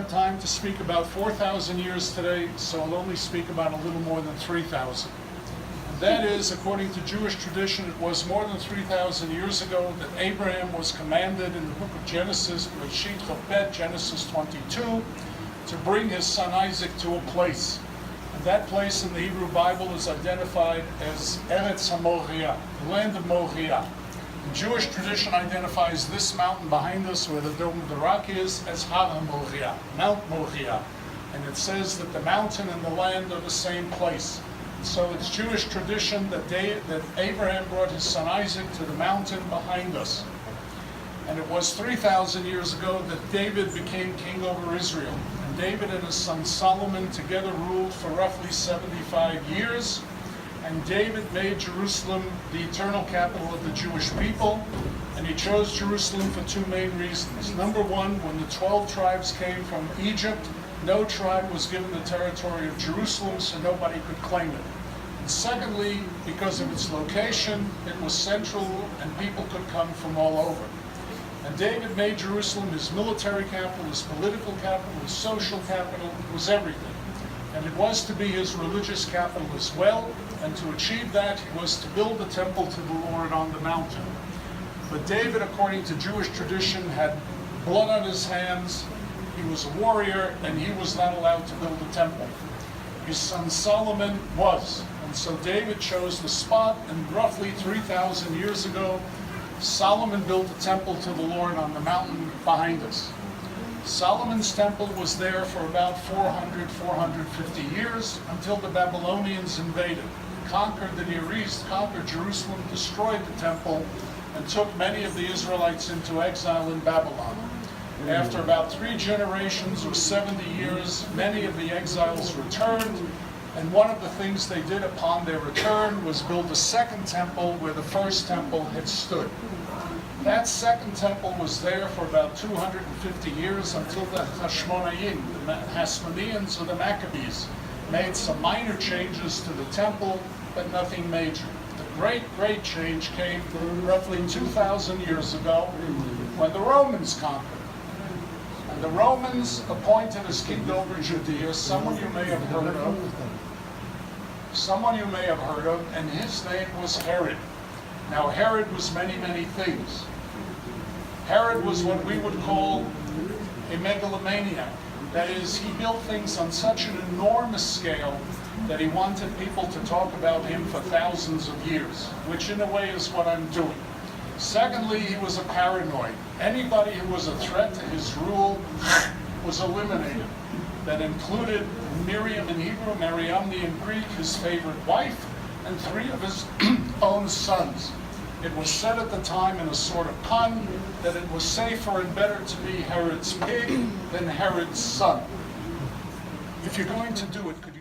time to speak about 4,000 years today, so I'll only speak about a little more than 3,000. And that is, according to Jewish tradition, it was more than 3,000 years ago that Abraham was commanded in the book of Genesis, Bereshit Chofet, Genesis 22, to bring his son Isaac to a place. And that place in the Hebrew Bible is identified as Eretz HaMoriah, the land of Moriah. The Jewish tradition identifies this mountain behind us, where the Dome of the Rock is, as Har HaMoriah, Mount Moriah. And it says that the mountain and the land are the same place. So it's Jewish tradition that Abraham brought his son Isaac to the mountain behind us. And it was 3,000 years ago that David became king over Israel. And David and his son Solomon together ruled for roughly 75 years. And David made Jerusalem the eternal capital of the Jewish people. And he chose Jerusalem for two main reasons. Number one, when the 12 tribes came from Egypt, no tribe was given the territory of Jerusalem, so nobody could claim it. And secondly, because of its location, it was central and people could come from all over. And David made Jerusalem his military capital, his political capital, his social capital, it was everything. And it was to be his religious capital as well, and to achieve that, he was to build a temple to the Lord on the mountain. But David, according to Jewish tradition, had blood on his hands, he was a warrior, and he was not allowed to build a temple. His son Solomon was, and so David chose the spot, and roughly 3,000 years ago, Solomon built a temple to the Lord on the mountain behind us. Solomon's temple was there for about 450 years until the Babylonians invaded, conquered the Near East, conquered Jerusalem, destroyed the temple, and took many of the Israelites into exile in Babylon. After about 3 generations or 70 years, many of the exiles returned, and one of the things they did upon their return was build a second temple where the first temple had stood. That second temple was there for about 250 years until the Hashmonaim, the Hasmoneans or the Maccabees, made some minor changes to the temple, but nothing major. The great change came roughly 2,000 years ago when the Romans conquered. And the Romans appointed as king over Judea someone you may have heard of, and his name was Herod. Now Herod was many, many things. Herod was what we would call a megalomaniac. That is, he built things on such an enormous scale that he wanted people to talk about him for thousands of years, which in a way is what I'm doing. Secondly, he was a paranoid. Anybody who was a threat to his rule was eliminated. That included Miriam in Hebrew, Mariamne in Greek, his favorite wife, and 3 of his own sons. It was said at the time in a sort of pun that it was safer and better to be Herod's pig than Herod's son. If you're going to do it, could you